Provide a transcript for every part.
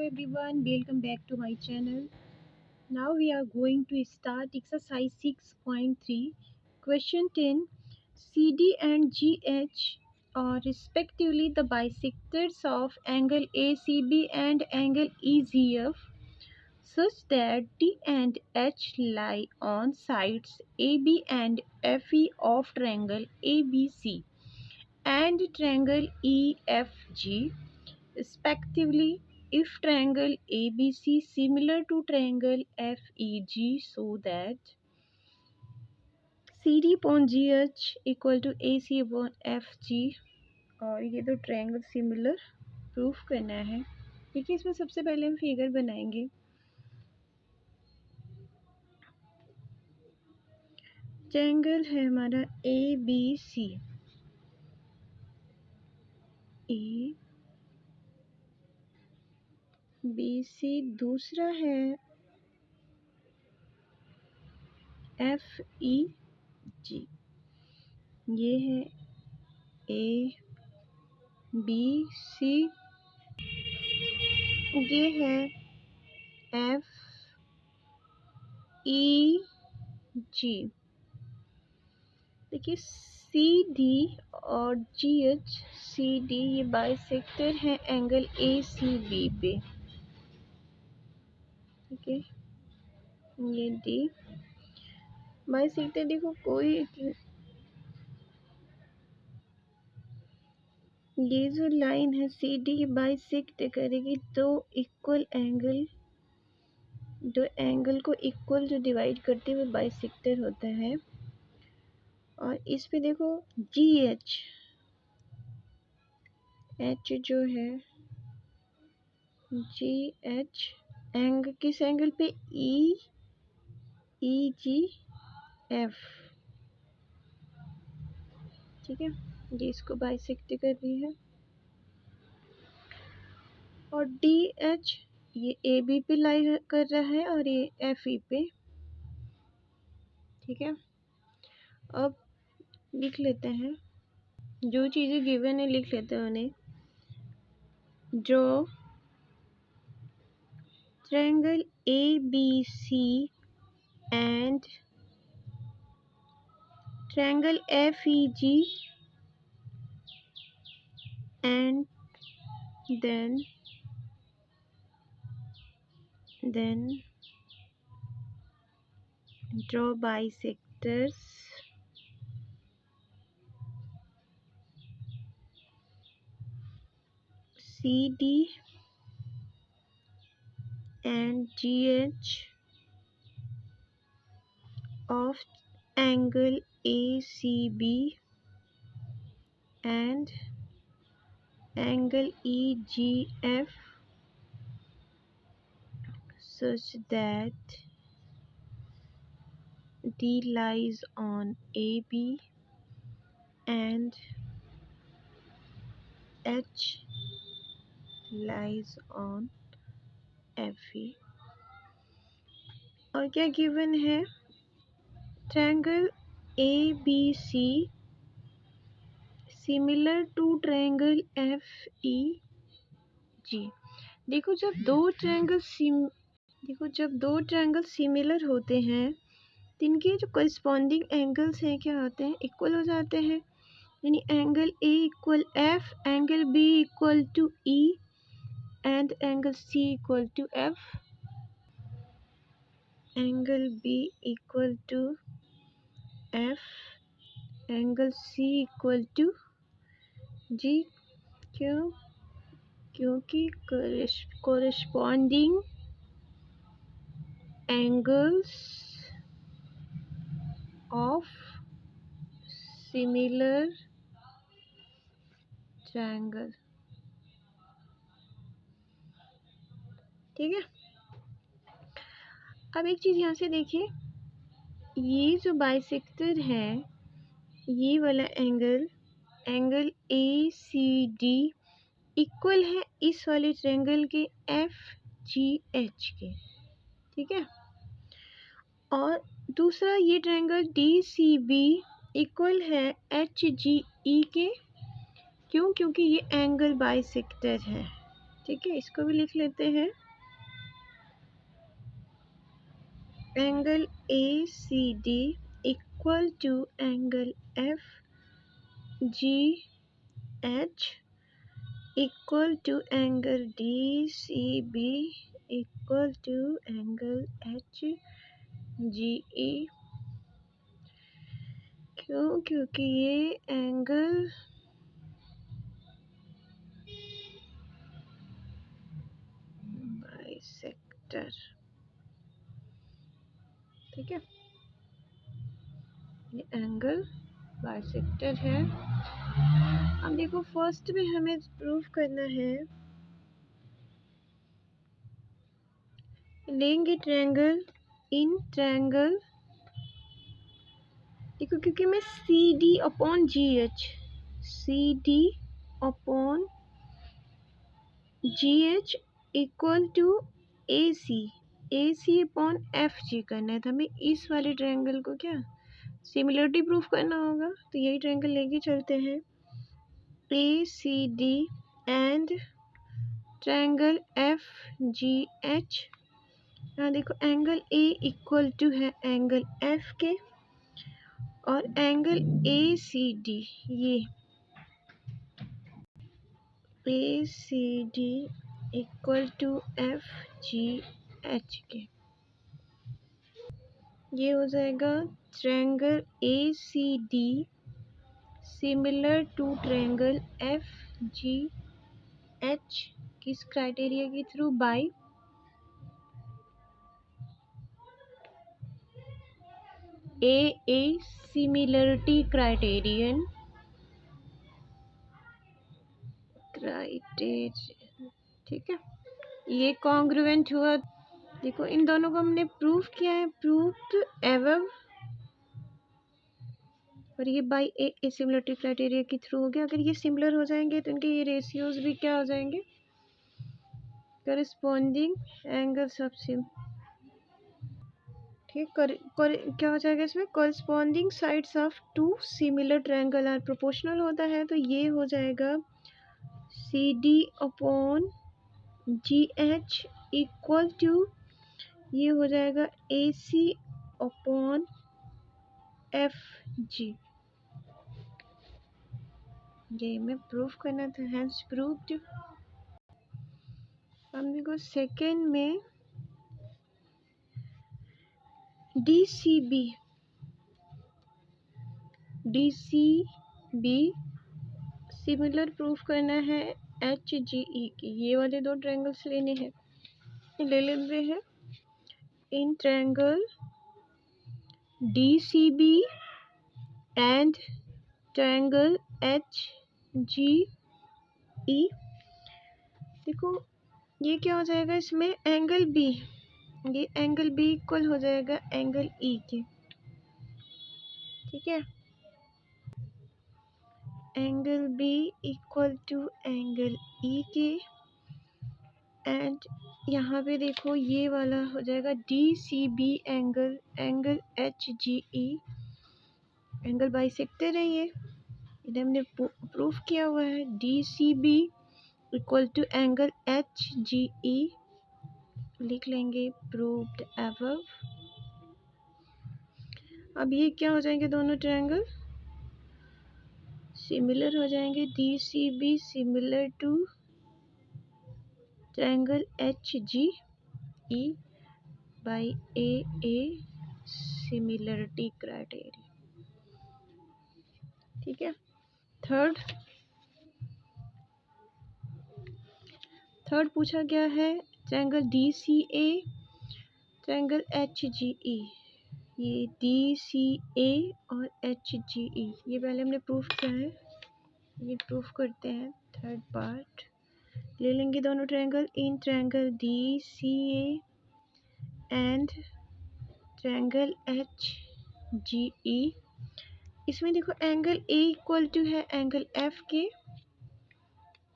everyone, welcome back to my channel. Now we are going to start exercise 6.3. Question 10. CD and GH are respectively the bisectors of angle ACB and angle EGF such that D and H lie on sides AB and FE of triangle ABC and triangle EFG respectively. If triangle ABC similar to triangle FEG, so that CD upon GH equal to AC upon FG, और ये तो triangle similar proof करना है। देखिए इसमें सबसे पहले हम फिगर बनाएंगे। ट्रायंगल है हमारा ABC, ABC, दूसरा है FEG, ये है ABC, ये है FEG। देखिए CD और GH, CD ये बाइसेक्टर है एंगल ACB पे, ठीक है। ये D बाइसेक्टर, देखो कोई ये जो लाइन है CD बाइसेक्ट करेगी दो एंगल को इक्वल जो डिवाइड करते हुए बाइसेक्टर होता है। और इस पे देखो GH, H जो है GH किस एंगल पे EGF, ठीक है। ये इसको बाइसेक्ट कर रही है। और DH ये AB पे लाई कर रहा है और ये FE पे, ठीक है। अब लिख लेते हैं, जो चीज़ें गिवन है लिख लेते हैं उन्हें। Draw triangle ABC and triangle FEG and then draw bisectors CD and GH of angle ACB and angle EGF such that D lies on AB and H lies on FE। और क्या given है? Triangle ABC similar to triangle FEG। देखो जब दो triangle similar होते हैं तो इनके जो करस्पॉन्डिंग एंगल्स हैं क्या होते हैं? इक्वल हो जाते हैं। यानी angle A equal F, angle B equal to E and angle C equal to F, angle B equal to F, angle C equal to G। क्यों? क्योंकि corresponding angles of similar triangle, ठीक है। अब एक चीज़ यहाँ से देखिए, ये जो बाइसेक्टर है ये वाला एंगल ACD इक्वल है इस वाले ट्रायंगल के FGH के, ठीक है। और दूसरा ये ट्रायंगल DCB इक्वल है HGE के। क्यों? क्योंकि ये एंगल बाइसेक्टर है, ठीक है, इसको भी लिख लेते हैं। Angle A C D equal to angle F G H equal to angle D C B equal to angle H G E. क्यों? क्योंकि ये एंगल बाइसेक्टर, ठीक है, ये एंगल बाइसेक्टर है। अब देखो फर्स्ट में हमें प्रूव करना है, लेंगे ट्रायंगल, इन ट्रायंगल देखो, क्योंकि मैं C D upon G H, C D upon G H equal to A C upon F G करना है। तो हमें इस वाले ट्रायंगल को क्या सिमिलरिटी प्रूफ करना होगा, तो यही ट्रायंगल लेके चलते हैं। A C D and triangle F G H. यहाँ देखो एंगल ए इक्वल टू है एंगल एफ के, और एंगल ए सी डी, ये A C D equal to F G H के, ये हो जाएगा triangle A C D similar to triangle F G H, किस क्राइटेरिया के थ्रू? बाय ए सिमिलरिटी क्राइटेरियन, ठीक है, ये कॉन्ग्रुएंट हुआ। देखो इन दोनों को हमने प्रूफ किया है, प्रूव्ड एवव, और ये बाय ए सिमिलरिटी क्राइटेरिया के थ्रू हो गया। अगर ये सिमिलर हो जाएंगे तो इनके ये रेशियोज भी क्या हो जाएंगे, करस्पॉन्डिंग एंगल्स ऑफ सिम, ठीक, क्या हो जाएगा इसमें, corresponding sides of two similar triangle are proportional होता है। तो ये हो जाएगा C D upon G H equal to, ये हो जाएगा ए सी अपॉन एफ जी। ये मैं प्रूफ करना था, हैंस प्रूव्ड। हम देखो सेकेंड में D C B similar proof करना है एच जी ई की। ये वाले दो ट्रायंगल्स लेने हैं, ले लेते हैं। In triangle D C B and triangle H G E, देखो ये क्या हो जाएगा इसमें, एंगल बी, ये एंगल बी इक्वल हो जाएगा एंगल ई के, ठीक है, angle B equal to angle E के। एंड यहाँ पे देखो ये वाला हो जाएगा D C B angle H G E, angle bisector है ये हमने प्रूफ किया हुआ है। D C B equal to angle H G ई, लिख लेंगे प्रूव्ड एबव। अब ये क्या हो जाएंगे, दोनों ट्रायंगल सिमिलर हो जाएंगे। D C B similar to triangle H G E by A similarity criteria, ठीक है। थर्ड पूछा गया है triangle D C A triangle H G E, ये डी सी ए और एच जी ई, ये पहले हमने प्रूफ किया है, ये प्रूफ करते हैं। थर्ड पार्ट ले लेंगे दोनों triangle, in triangle D C A and triangle H G E. इसमें देखो एंगल ए इक्वल टू है एंगल एफ के,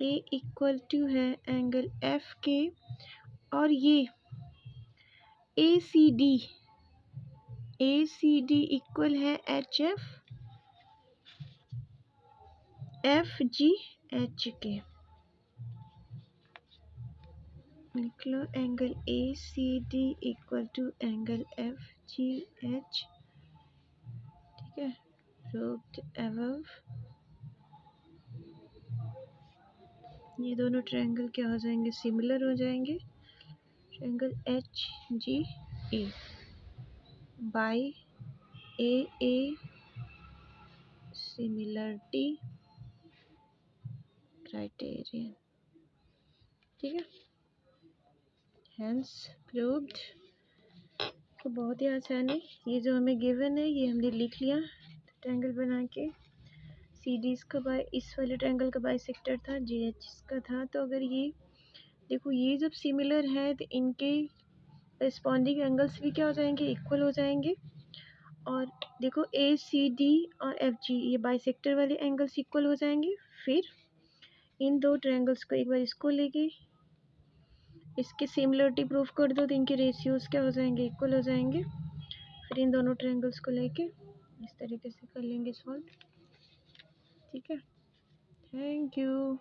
ए इक्वल टू है एंगल एफ के, और ये ए सी डी इक्वल है एच एफ जी एच के, लिख लो angle A C D equal to angle F G H, ठीक है। प्रूव्ड अबव, ये दोनों ट्रायंगल क्या हो जाएंगे, सिमिलर हो जाएंगे। Triangle H G A by A A similarity criterion, ठीक है। Hence proved. तो बहुत ही आसान है, ये जो हमें गिवन है ये हमने लिख लिया ट्रायंगल बना के। सी डी इसका बाय, इस वाले ट्रायंगल का बाइसेक्टर था, जी एच इसका था। तो अगर ये देखो ये जब सिमिलर है तो इनके रिस्पॉन्डिंग एंगल्स भी क्या हो जाएंगे, इक्वल हो जाएंगे। और देखो ए सी डी और एफ जी ये बाइसेक्टर वाले एंगल्स इक्वल हो जाएंगे। फिर इन दो ट्रायंगल्स को एक बार इसको लेके इसकी सिमिलरिटी प्रूफ कर दो तो इनके रेशियोज क्या हो जाएंगे, इक्वल हो जाएंगे। फिर इन दोनों ट्रायंगल्स को लेके इस तरीके से कर लेंगे सॉल्व, ठीक है। Thank you.